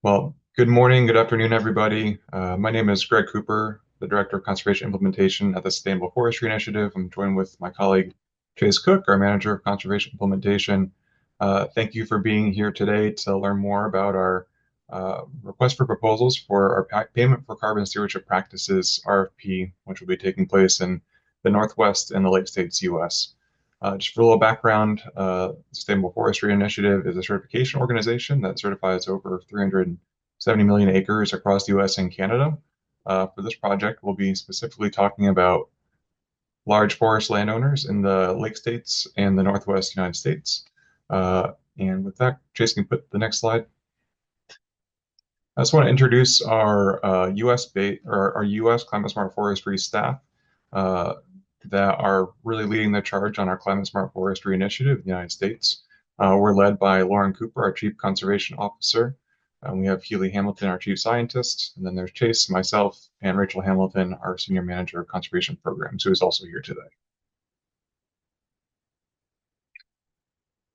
Well, good morning, good afternoon, everybody. My name is Greg Cooper, the Director of Conservation Implementation at the Sustainable Forestry Initiative. I'm joined with my colleague Chase Cook, our Manager of Conservation Implementation. Thank you for being here today to learn more about our request for proposals for our Payment for Carbon Stewardship Practices RFP, which will be taking place in the Northwest and the Lake States, U.S. Just for a little background, Sustainable Forestry Initiative is a certification organization that certifies over 370 million acres across the U.S. and Canada. For this project, we'll be specifically talking about large forest landowners in the Lake States and the Northwest United States. And with that, Chase can put the next slide. I just want to introduce our our U.S. Climate Smart Forestry staff. That are really leading the charge on our Climate Smart Forestry Initiative in the United States. We're led by Lauren Cooper, our Chief Conservation Officer. We have Healy Hamilton, our Chief Scientist, and then there's Chase, myself, and Rachel Hamilton, our Senior Manager of Conservation Programs, who is also here today.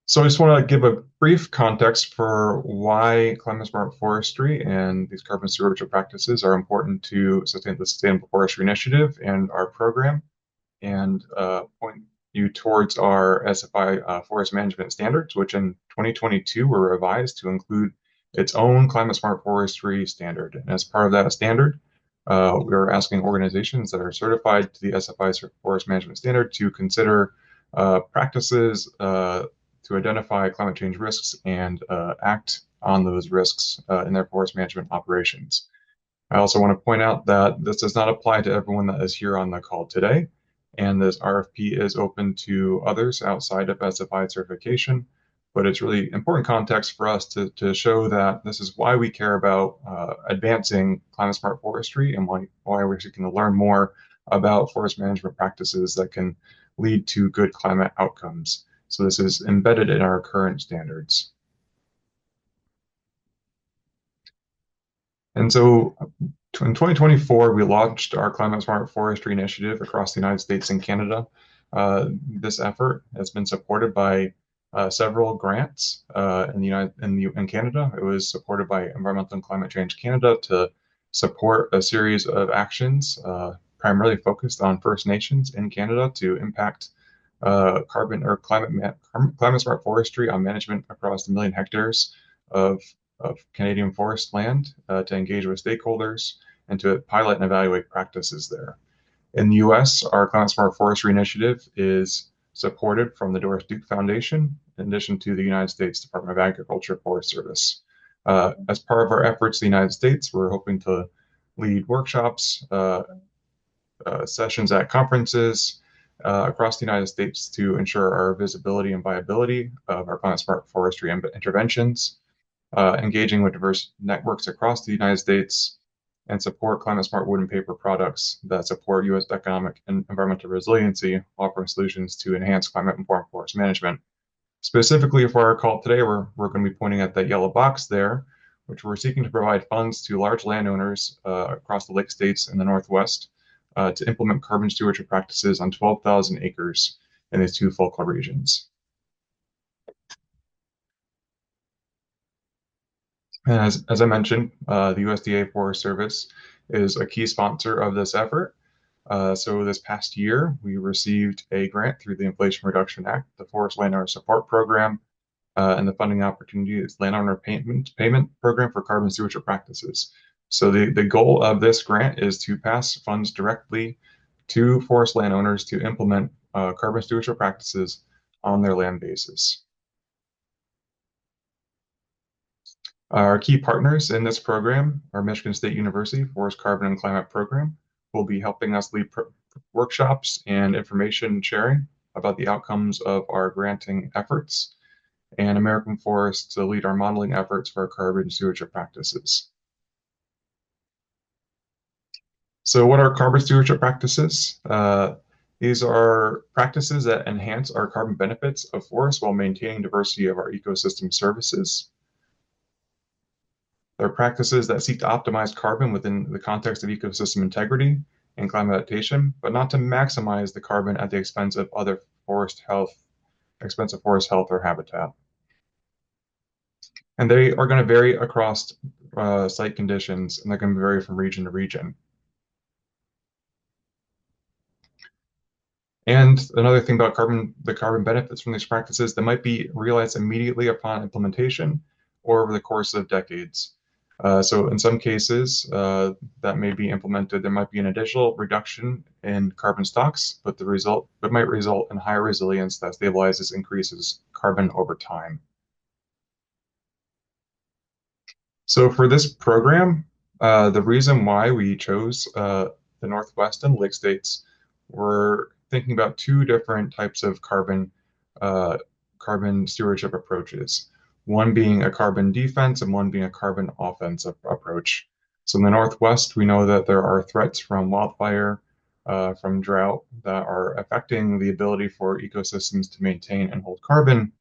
So I just want to give a brief context for why Climate Smart Forestry and these carbon stewardship practices are important to the Sustainable Forestry Initiative and our program, and point you towards our SFI forest management standards, which in 2022 were revised to include its own climate smart forestry standard. And as part of that standard, we're asking organizations that are certified to the SFI forest management standard to consider practices to identify climate change risks and act on those risks in their forest management operations. I also want to point out that this does not apply to everyone that is here on the call today. And this RFP is open to others outside of SFI certification, but it's really important context for us to show that this is why we care about advancing climate smart forestry and why we're seeking to learn more about forest management practices that can lead to good climate outcomes. So this is embedded in our current standards. And so in 2024, we launched our Climate Smart Forestry Initiative across the United States and Canada. This effort has been supported by several grants in Canada. It was supported by Environmental and Climate Change Canada to support a series of actions primarily focused on First Nations in Canada to impact climate smart forestry on management across 1 million hectares of Canadian forest land to engage with stakeholders and to pilot and evaluate practices there. In the US, our Climate Smart Forestry Initiative is supported from the Doris Duke Foundation, in addition to the United States Department of Agriculture Forest Service. As part of our efforts in the United States, we're hoping to lead workshops, sessions at conferences across the United States to ensure our visibility and viability of our Climate Smart Forestry interventions, engaging with diverse networks across the United States, and support climate smart wood and paper products that support U.S. economic and environmental resiliency, offering solutions to enhance climate-informed forest management. Specifically for our call today, we're going to be pointing at that yellow box there, which we're seeking to provide funds to large landowners across the Lake States and the Northwest to implement carbon stewardship practices on 12,000 acres in these two focal regions. As I mentioned, the USDA Forest Service is a key sponsor of this effort. So this past year, we received a grant through the Inflation Reduction Act, the Forest Landowner Support Program, and the funding opportunity is Landowner Payment Program for Carbon Stewardship Practices. So the goal of this grant is to pass funds directly to forest landowners to implement carbon stewardship practices on their land bases. Our key partners in this program are Michigan State University Forest Carbon and Climate Program, who will be helping us lead workshops and information sharing about the outcomes of our granting efforts, and American Forest to lead our modeling efforts for our carbon stewardship practices. So what are carbon stewardship practices? These are practices that enhance our carbon benefits of forests while maintaining diversity of our ecosystem services. They're practices that seek to optimize carbon within the context of ecosystem integrity and climate adaptation, but not to maximize the carbon at the expense of other forest health or habitat. And they are going to vary across site conditions, and they're going to vary from region to region. And another thing about the carbon benefits from these practices that might be realized immediately upon implementation or over the course of decades. So in some cases that may be implemented, there might be an additional reduction in carbon stocks, but it might result in higher resilience that stabilizes, increases carbon over time. So for this program, the reason why we chose the Northwest and Lake States, we're thinking about two different types of uh, carbon stewardship approaches. One being a carbon defense and one being a carbon offense approach. So in the Northwest, we know that there are threats from wildfire, from drought that are affecting the ability for ecosystems to maintain and hold carbon.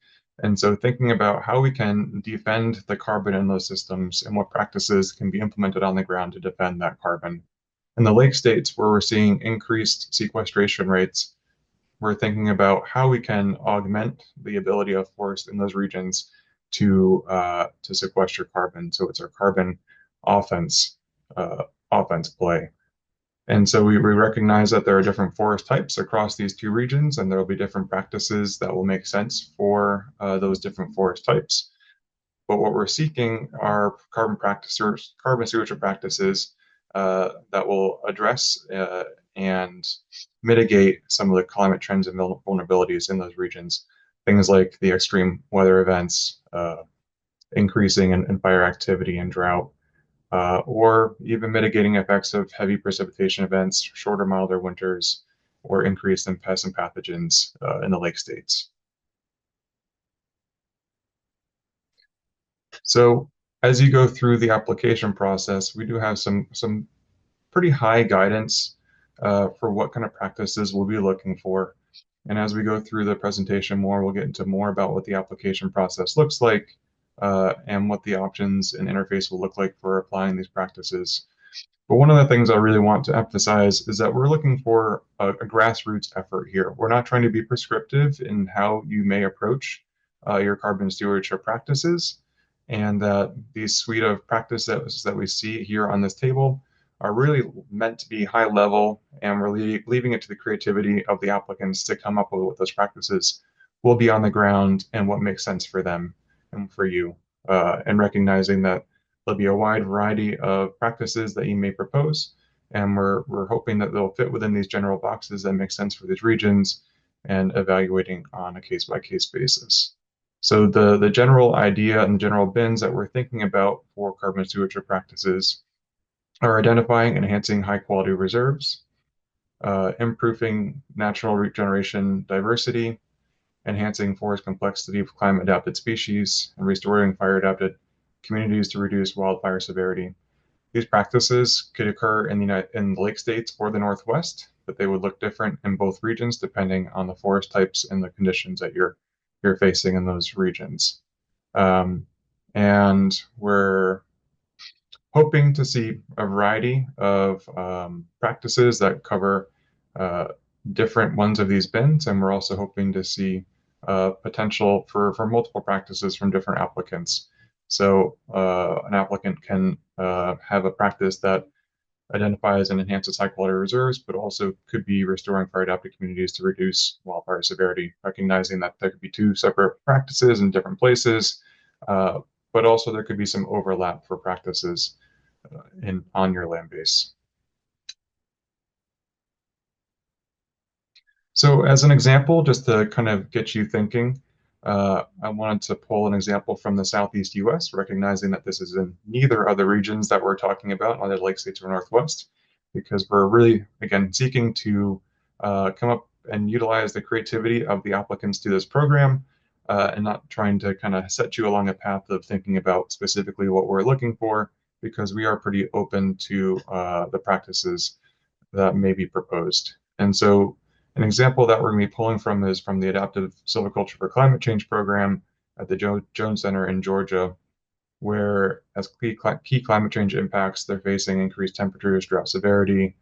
And so thinking about how we can defend the carbon in those systems and what practices can be implemented on the ground to defend that carbon. In the lake states where we're seeing increased sequestration rates, we're thinking about how we can augment the ability of forests in those regions to sequester carbon. So it's our carbon offense offense play. And so we recognize that there are different forest types across these two regions, and there will be different practices that will make sense for those different forest types. But what we're seeking are carbon stewardship practices that will address and mitigate some of the climate trends and vulnerabilities in those regions. Things like the extreme weather events, increasing in fire activity and drought, or even mitigating effects of heavy precipitation events, shorter, milder winters, or increase in pests and pathogens in the lake states. So as you go through the application process, we do have some pretty high guidance for what kind of practices we'll be looking for. And as we go through the presentation more, we'll get into more about what the application process looks like and what the options and interface will look like for applying these practices. But one of the things I really want to emphasize is that we're looking for a grassroots effort here. We're not trying to be prescriptive in how you may approach your carbon stewardship practices, and that these suite of practices that we see here on this table are really meant to be high level, and we're leaving it to the creativity of the applicants to come up with what those practices will be on the ground and what makes sense for them and for you, and recognizing that there'll be a wide variety of practices that you may propose, and we're hoping that they'll fit within these general boxes that make sense for these regions and evaluating on a case-by-case basis. So the general idea and the general bins that we're thinking about for carbon stewardship practices are identifying and enhancing high-quality reserves, improving natural regeneration diversity, enhancing forest complexity of climate-adapted species, and restoring fire-adapted communities to reduce wildfire severity. These practices could occur in the lake states or the Northwest, but they would look different in both regions depending on the forest types and the conditions that you're facing in those regions. And we're hoping to see a variety of practices that cover different ones of these bins, and we're also hoping to see potential for multiple practices from different applicants. So an applicant can have a practice that identifies and enhances high quality reserves, but also could be restoring fire adapted communities to reduce wildfire severity, recognizing that there could be two separate practices in different places, but also there could be some overlap for practices on your land base. So as an example, just to kind of get you thinking, I wanted to pull an example from the Southeast US, recognizing that this is in neither of the regions that we're talking about, either Lake States or Northwest, because we're really, again, seeking to come up and utilize the creativity of the applicants to this program and not trying to kind of set you along a path of thinking about specifically what we're looking for, because we are pretty open to the practices that may be proposed. And so an example that we're going to be pulling from is from the Adaptive Silviculture for Climate Change program at the Jones Center in Georgia, where as key climate change impacts, they're facing increased temperatures, drought severity,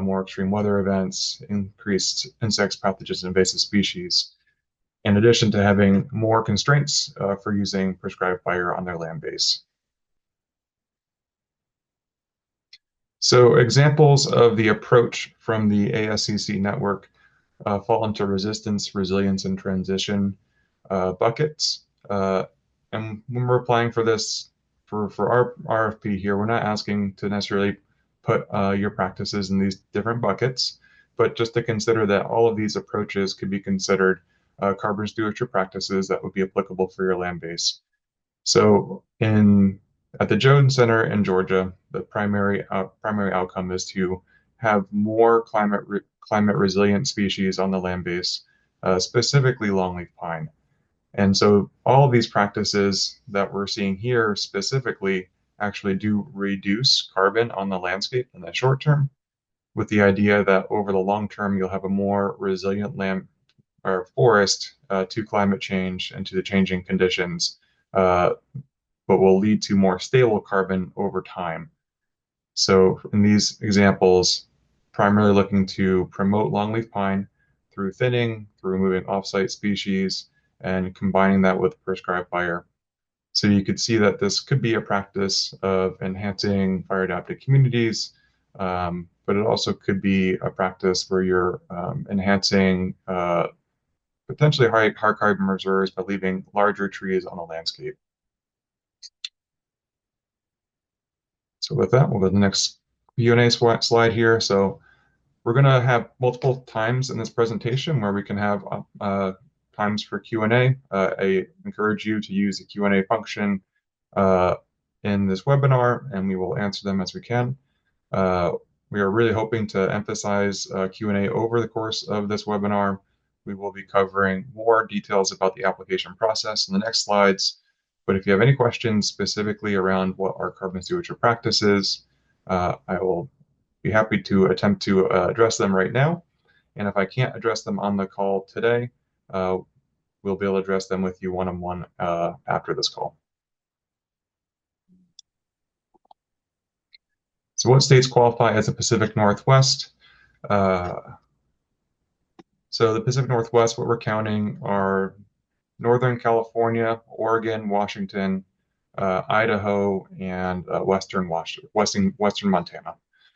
more extreme weather events, increased insects, pathogens, and invasive species, in addition to having more constraints for using prescribed fire on their land base. So examples of the approach from the ASCC network fall into resistance, resilience, and transition buckets. And when we're applying for this, for our RFP here, we're not asking to necessarily put your practices in these different buckets, but just to consider that all of these approaches could be considered carbon stewardship practices that would be applicable for your land base. So in at the Jones Center in Georgia, the primary outcome is to have more climate resilient species on the land base, specifically longleaf pine. And so all of these practices that we're seeing here specifically actually do reduce carbon on the landscape in the short term, with the idea that over the long term you'll have a more resilient land or forest to climate change and to the changing conditions, uh, but will lead to more stable carbon over time. So in these examples, primarily looking to promote longleaf pine through thinning, through removing offsite species, and combining that with prescribed fire. So you could see that this could be a practice of enhancing fire adapted communities, but it also could be a practice where you're enhancing potentially high carbon reserves by leaving larger trees on the landscape. So with that, we'll go to the next Q&A slide here. So we're going to have multiple times in this presentation where we can have times for Q&A. I encourage you to use the Q&A function in this webinar, and we will answer them as we can. We are really hoping to emphasize Q&A over the course of this webinar. We will be covering more details about the application process in the next slides. But if you have any questions specifically around what our carbon stewardship practice is, I will be happy to attempt to address them right now. And if I can't address them on the call today, we'll be able to address them with you one-on-one after this call. So what states qualify as the Pacific Northwest? So the Pacific Northwest, what we're counting are Northern California, Oregon, Washington, Idaho, and Western Montana.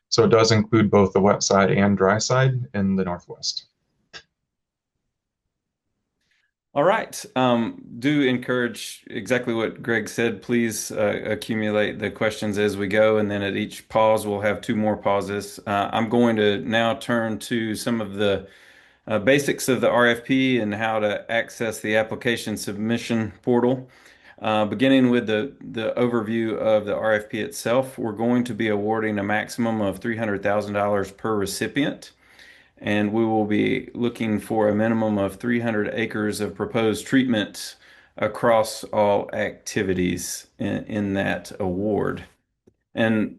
So it does include both the wet side and dry side in the Northwest. All right. Do encourage exactly what Greg said. Please accumulate the questions as we go, and then at each pause, we'll have two more pauses. I'm going to now turn to some of the basics of the RFP and how to access the application submission portal. Beginning with the overview of the RFP itself, we're going to be awarding a maximum of $300,000 per recipient, and we will be looking for a minimum of 300 acres of proposed treatment across all activities in that award. And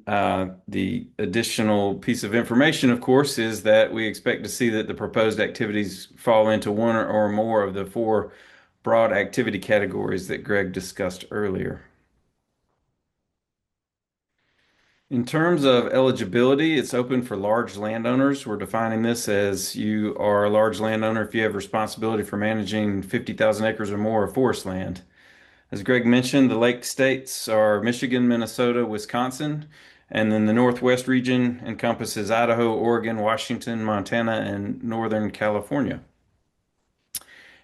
the additional piece of information, of course, is that we expect to see that the proposed activities fall into one or more of the four broad activity categories that Greg discussed earlier. In terms of eligibility, it's open for large landowners. We're defining this as you are a large landowner if you have responsibility for managing 50,000 acres or more of forest land. As Greg mentioned, the lake states are Michigan, Minnesota, Wisconsin, and then the Northwest region encompasses Idaho, Oregon, Washington, Montana, and Northern California.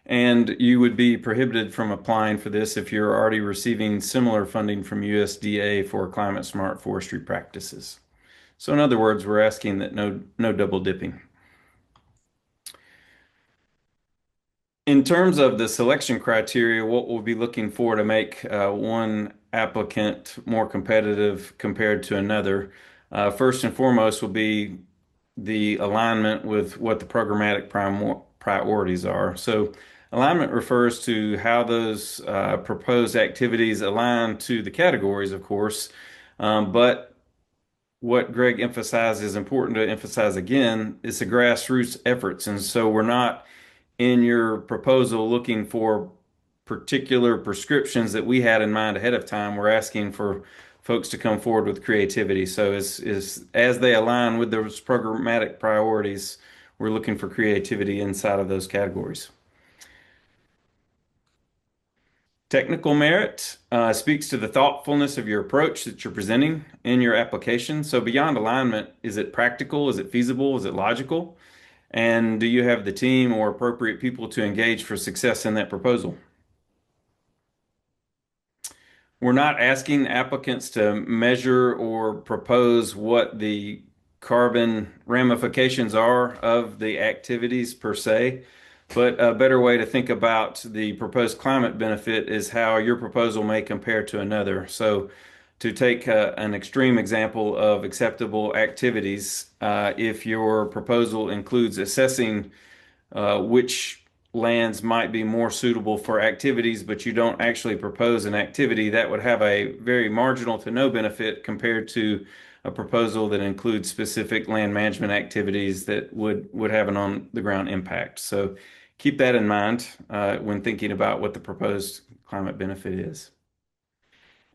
And you would be prohibited from applying for this if you're already receiving similar funding from USDA for climate smart forestry practices. So in other words, we're asking that no double dipping. In terms of the selection criteria, what we'll be looking for to make one applicant more competitive compared to another, first and foremost will be the alignment with what the programmatic priorities are. So alignment refers to how those proposed activities align to the categories, of course, but what Greg emphasized is important to emphasize again, it's a grassroots efforts. And so we're not in your proposal looking for particular prescriptions that we had in mind ahead of time. We're asking for folks to come forward with creativity. So as they align with those programmatic priorities, we're looking for creativity inside of those categories. Technical merit speaks to the thoughtfulness of your approach that you're presenting in your application. So beyond alignment, is it practical? Is it feasible? Is it logical? And do you have the team or appropriate people to engage for success in that proposal? We're not asking applicants to measure or propose what the carbon ramifications are of the activities per se, but a better way to think about the proposed climate benefit is how your proposal may compare to another. So, to take an extreme example of acceptable activities, if your proposal includes assessing which lands might be more suitable for activities, but you don't actually propose an activity, that would have a very marginal to no benefit compared to a proposal that includes specific land management activities that would have an on the ground impact. So keep that in mind when thinking about what the proposed climate benefit is.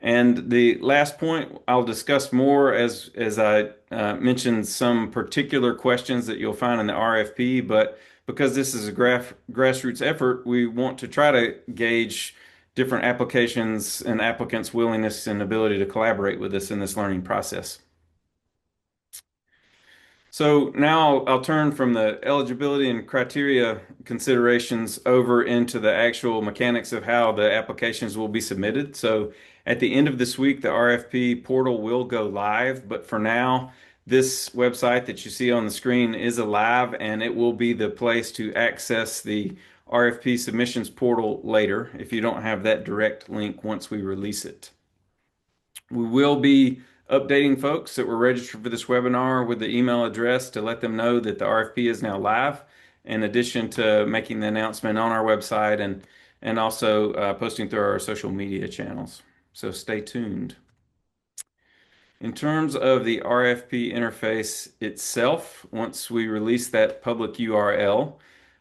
And the last point I'll discuss more as I mention some particular questions that you'll find in the RFP, but because this is a grassroots effort, we want to try to gauge different applications and applicants' willingness and ability to collaborate with us in this learning process. So now I'll turn from the eligibility and criteria considerations over into the actual mechanics of how the applications will be submitted. So at the end of this week, the RFP portal will go live, but for now, this website that you see on the screen is alive and it will be the place to access the RFP submissions portal later if you don't have that direct link once we release it. We will be updating folks that were registered for this webinar with the email address to let them know that the RFP is now live, in addition to making the announcement on our website and also posting through our social media channels. So stay tuned. In terms of the RFP interface itself, once we release that public URL,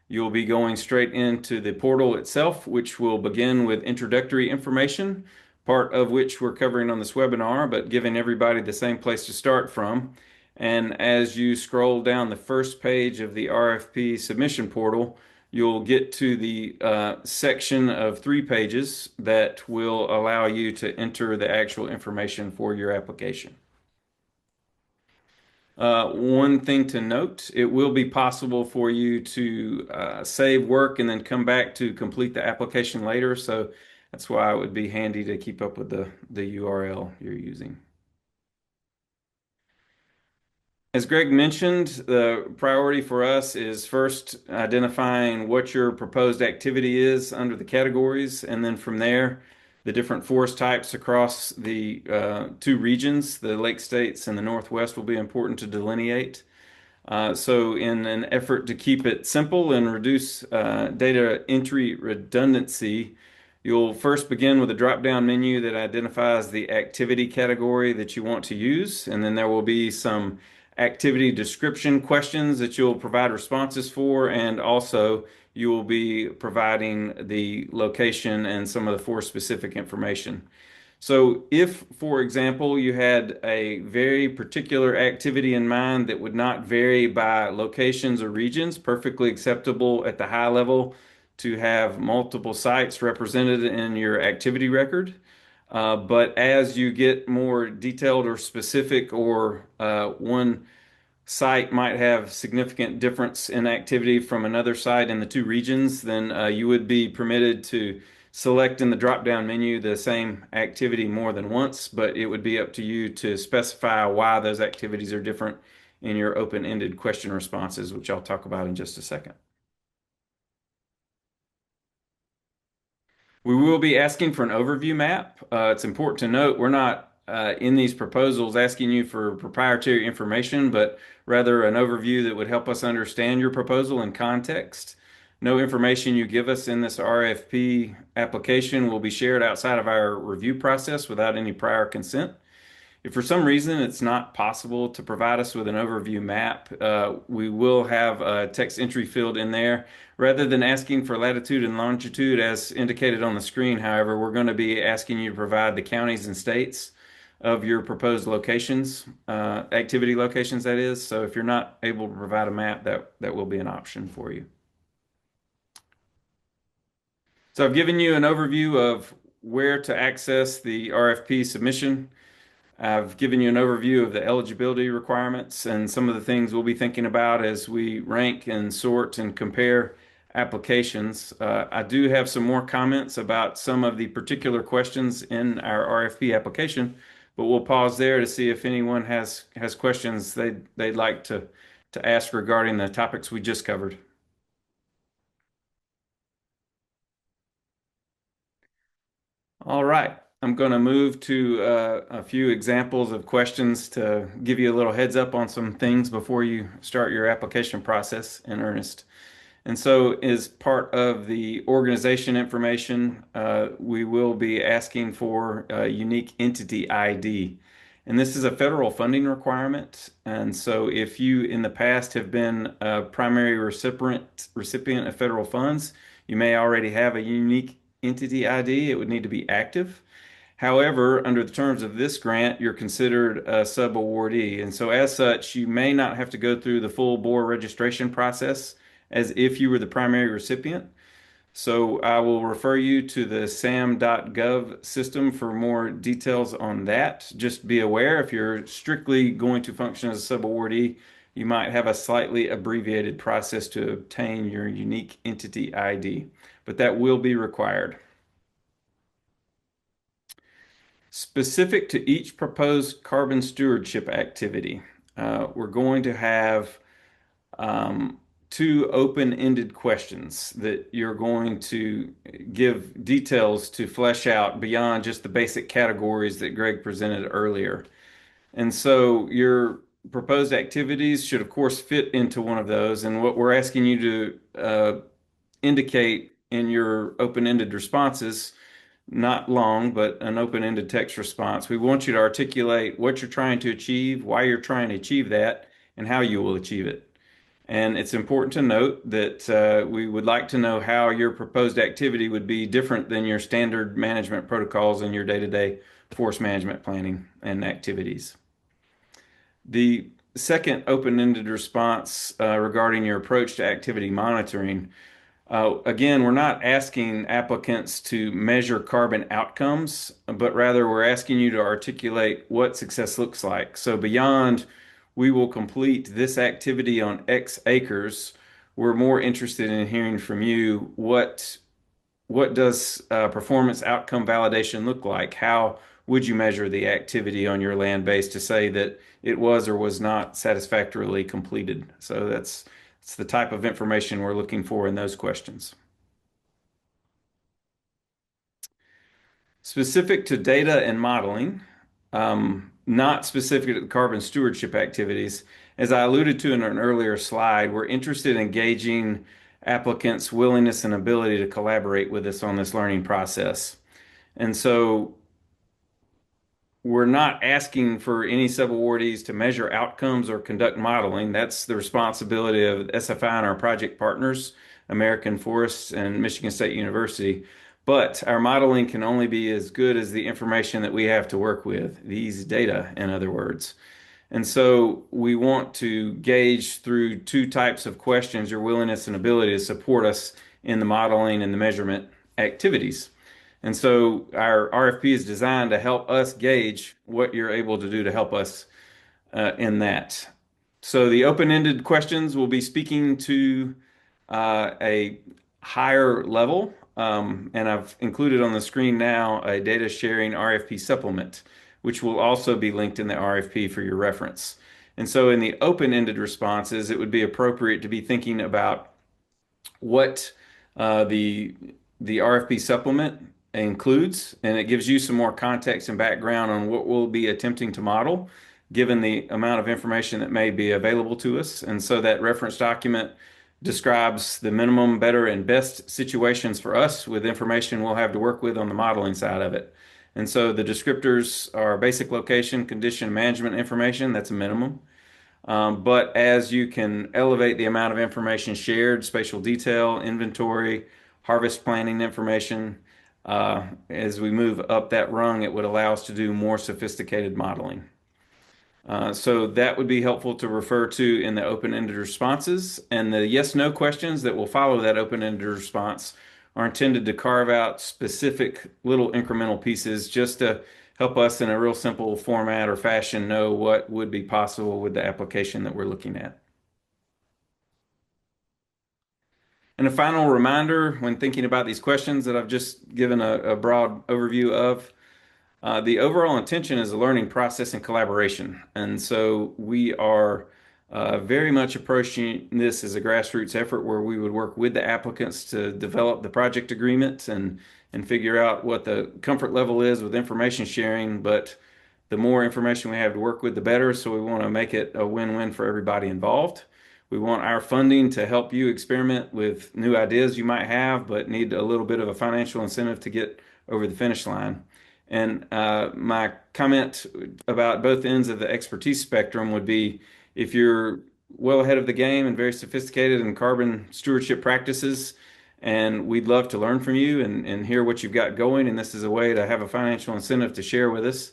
you'll be going straight into the portal itself, which will begin with introductory information, part of which we're covering on this webinar, but giving everybody the same place to start from. And as you scroll down the first page of the RFP submission portal, you'll get to the section of 3 pages that will allow you to enter the actual information for your application. One thing to note, it will be possible for you to save work and then come back to complete the application later. So that's why it would be handy to keep up with the URL you're using. As Greg mentioned, the priority for us is first identifying what your proposed activity is under the categories, and then from there, the different forest types across the 2 regions, the Lake States and the Northwest, will be important to delineate. So in an effort to keep it simple and reduce data entry redundancy, you'll first begin with a drop-down menu that identifies the activity category that you want to use, and then there will be some activity description questions that you'll provide responses for, and also you will be providing the location and some of the forest-specific information. So if, for example, you had a very particular activity in mind that would not vary by locations or regions, perfectly acceptable at the high level to have multiple sites represented in your activity record. But as you get more detailed or specific, or one site might have significant difference in activity from another site in the 2 regions, then you would be permitted to select in the drop-down menu the same activity more than once, but it would be up to you to specify why those activities are different in your open-ended question responses, which I'll talk about in just a second. We will be asking for an overview map. It's important to note we're not in these proposals asking you for proprietary information, but rather an overview that would help us understand your proposal in context. No information you give us in this RFP application will be shared outside of our review process without any prior consent. If for some reason it's not possible to provide us with an overview map, we will have a text entry field in there. Rather than asking for latitude and longitude as indicated on the screen, however, we're going to be asking you to provide the counties and states of your proposed locations, activity locations that is. So if you're not able to provide a map, that will be an option for you. So I've given you an overview of where to access the RFP submission. I've given you an overview of the eligibility requirements and some of the things we'll be thinking about as we rank and sort and compare applications. I do have some more comments about some of the particular questions in our RFP application, but we'll pause there to see if anyone has questions they'd like to ask regarding the topics we just covered. All right. I'm going to move to a few examples of questions to give you a little heads up on some things before you start your application process in earnest. And so, as part of the organization information, we will be asking for a unique entity ID. And this is a federal funding requirement. And so, if you in the past have been a primary recipient of federal funds, you may already have a unique entity ID. It would need to be active. However, under the terms of this grant, you're considered a sub-awardee. And so, as such, you may not have to go through the full board registration process as if you were the primary recipient. So, I will refer you to the sam.gov system for more details on that. Just be aware if you're strictly going to function as a sub-awardee, you might have a slightly abbreviated process to obtain your unique entity ID, but that will be required. Specific to each proposed carbon stewardship activity, we're going to have two open-ended questions that you're going to give details to flesh out beyond just the basic categories that Greg presented earlier. And so your proposed activities should, of course, fit into one of those. And what we're asking you to indicate in your open-ended responses, not long, but an open-ended text response. We want you to articulate what you're trying to achieve, why you're trying to achieve that, and how you will achieve it. And it's important to note that we would like to know how your proposed activity would be different than your standard management protocols in your day-to-day forest management planning and activities. The second open-ended response regarding your approach to activity monitoring. Again, we're not asking applicants to measure carbon outcomes, but rather we're asking you to articulate what success looks like. So beyond we will complete this activity on X acres, we're more interested in hearing from you what does performance outcome validation look like? How would you measure the activity on your land base to say that it was or was not satisfactorily completed? So it's the type of information we're looking for in those questions. Specific to data and modeling, not specific to the carbon stewardship activities, as I alluded to in an earlier slide, we're interested in gauging applicants' willingness and ability to collaborate with us on this learning process. And so we're not asking for any subawardees to measure outcomes or conduct modeling. That's the responsibility of SFI and our project partners, American Forests and Michigan State University. But our modeling can only be as good as the information that we have to work with, these data, in other words. And so we want to gauge through two types of questions your willingness and ability to support us in the modeling and the measurement activities. And so our RFP is designed to help us gauge what you're able to do to help us in that. So the open-ended questions will be speaking to a higher level, and I've included on the screen now a data sharing RFP supplement, which will also be linked in the RFP for your reference. And so in the open-ended responses, it would be appropriate to be thinking about what the RFP supplement includes, and it gives you some more context and background on what we'll be attempting to model, given the amount of information that may be available to us. And so that reference document describes the minimum, better, and best situations for us with information we'll have to work with on the modeling side of it. And so the descriptors are basic location, condition management information, that's a minimum. But as you can elevate the amount of information shared, spatial detail, inventory, harvest planning information, as we move up that rung, it would allow us to do more sophisticated modeling. So that would be helpful to refer to in the open-ended responses. And the yes/no questions that will follow that open-ended response are intended to carve out specific little incremental pieces just to help us in a real simple format or fashion know what would be possible with the application that we're looking at. And a final reminder when thinking about these questions that I've just given a broad overview of, the overall intention is a learning process and collaboration. And so we are very much approaching this as a grassroots effort where we would work with the applicants to develop the project agreements and figure out what the comfort level is with information sharing. But the more information we have to work with, the better. So we want to make it a win-win for everybody involved. We want our funding to help you experiment with new ideas you might have, but need a little bit of a financial incentive to get over the finish line. And my comment about both ends of the expertise spectrum would be if you're well ahead of the game and very sophisticated in carbon stewardship practices, and we'd love to learn from you and hear what you've got going. And this is a way to have a financial incentive to share with us.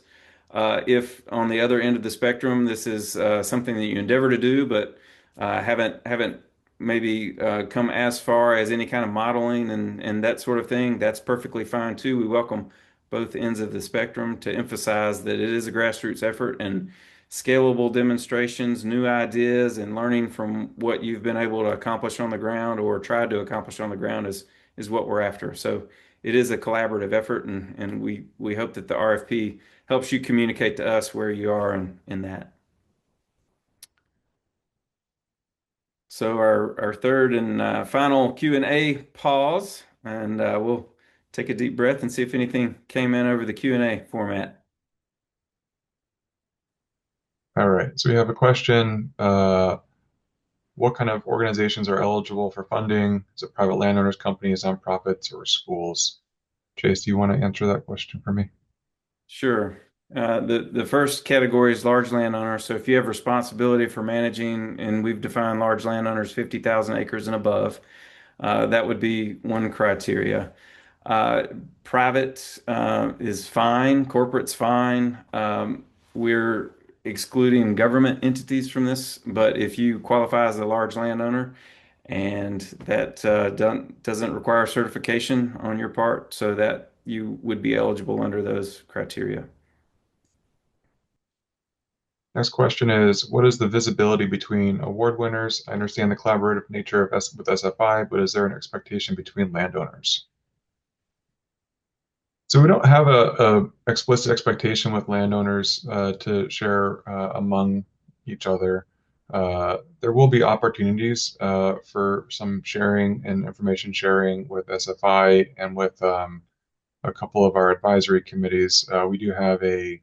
If on the other end of the spectrum, this is something that you endeavor to do, but haven't maybe come as far as any kind of modeling and that sort of thing, that's perfectly fine too. We welcome both ends of the spectrum to emphasize that it is a grassroots effort and scalable demonstrations, new ideas, and learning from what you've been able to accomplish on the ground or tried to accomplish on the ground is what we're after. So it is a collaborative effort, and we hope that the RFP helps you communicate to us where you are in that. So our third and final Q&A pause, and we'll take a deep breath and see if anything came in over the Q&A format. All right. So we have a question. What kind of organizations are eligible for funding? Is it private landowners, companies, nonprofits, or schools? Chase, do you want to answer that question for me? Sure. The first category is large landowners. So if you have responsibility for managing, and we've defined large landowners 50,000 acres and above, that would be one criteria. Uh, Private is fine, corporate's fine. We're excluding government entities from this, but if you qualify as a large landowner and that doesn't require certification on your part, so that you would be eligible under those criteria. Next question is, what is the visibility between award winners? I understand the collaborative nature of with SFI, but is there an expectation between landowners? So we don't have a explicit expectation with landowners to share among each other. There will be opportunities for some sharing and information sharing with SFI and with a couple of our advisory committees. We do have a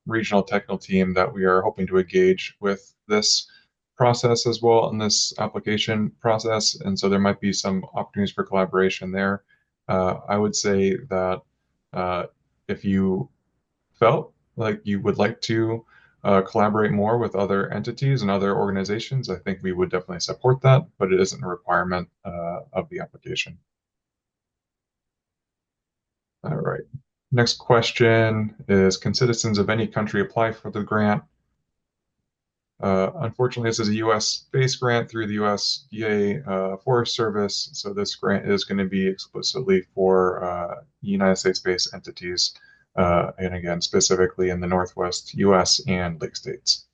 regional technical team that we are hoping to engage with this process as well in this application process. And so there might be some opportunities for collaboration there. I would say that if you felt like you would like to collaborate more with other entities and other organizations, I think we would definitely support that, but it isn't a requirement of the application. All right. Next question is, can citizens of any country apply for the grant? Unfortunately, this is a U.S.-based grant through the USDA Forest Service, so this grant is going to be explicitly for United States-based entities, and again, specifically in the Northwest U.S. and Lake States.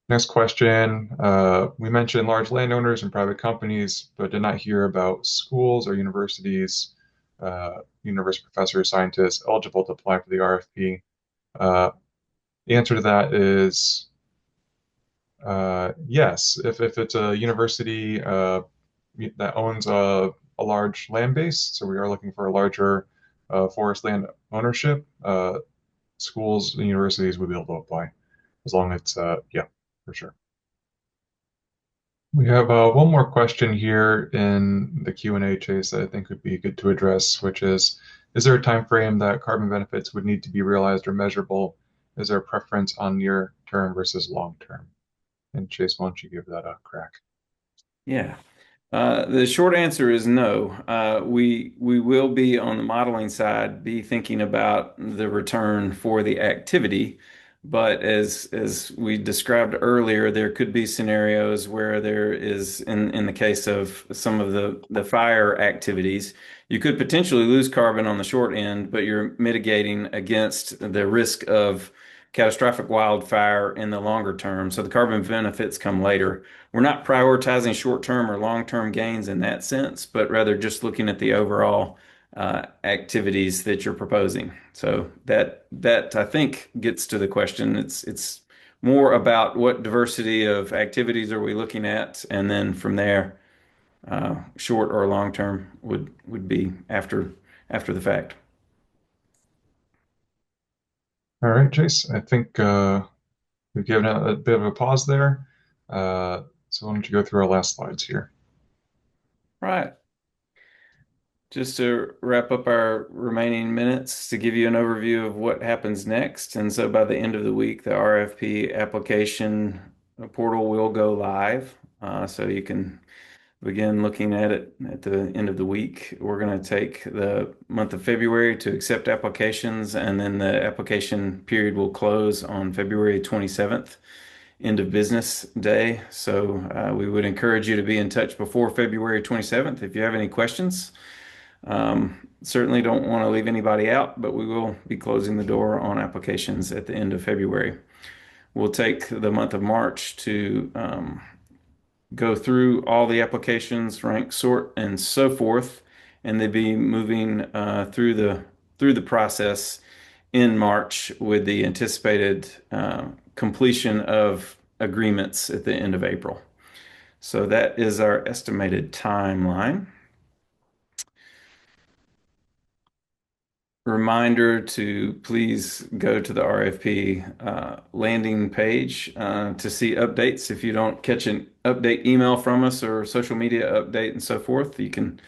Next question, we mentioned large landowners and private companies, but did not hear about schools or universities, university professors, scientists eligible to apply for the RFP. The answer to that is yes. If it's a university that owns a large land base, so we are looking for a larger forest land ownership, schools and universities would be able to apply as long as it's, yeah, for sure. We have one more question here in the Q&A, Chase, that I think would be good to address, which is there a time frame that carbon benefits would need to be realized or measurable? Is there a preference on near term versus long term? And Chase, why don't you give that a crack? Yeah. The short answer is no. We will be on the modeling side, be thinking about the return for the activity, But as we described earlier, there could be scenarios where there is, in the case of some of the fire activities, you could potentially lose carbon on the short end, but you're mitigating against the risk of catastrophic wildfire in the longer term. So the carbon benefits come later. We're not prioritizing short-term or long-term gains in that sense, but rather just looking at the overall activities that you're proposing. So that I think gets to the question. It's more about what diversity of activities are we looking at, and then from there, short or long term would be after the fact. All right, Chase, I think we've given it a bit of a pause there. So why don't you go through our last slides here? Right. Just to wrap up our remaining minutes to give you an overview of what happens next. And so by the end of the week, the RFP application portal will go live. So you can begin looking at it at the end of the week. We're going to take the month of February to accept applications, and then the application period will close on February 27th, end of business day. So we would encourage you to be in touch before February 27th if you have any questions. Certainly don't want to leave anybody out, but we will be closing the door on applications at the end of February. We'll take the month of March to go through all the applications, rank, sort, and so forth, and they'd be moving through the process in March with the anticipated completion of agreements at the end of April. So that is our estimated timeline. Reminder to please go to the RFP landing page to see updates. If you don't catch an update email from us or social media update and so forth, you can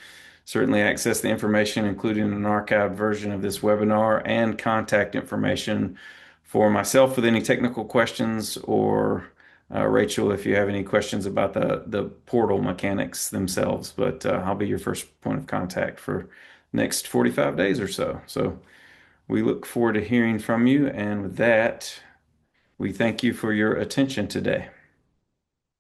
certainly access the information, including an archived version of this webinar and contact information for myself with any technical questions, or Rachel if you have any questions about the portal mechanics themselves. But I'll be your first point of contact for next 45 days or so. So we look forward to hearing from you. And with that, we thank you for your attention today.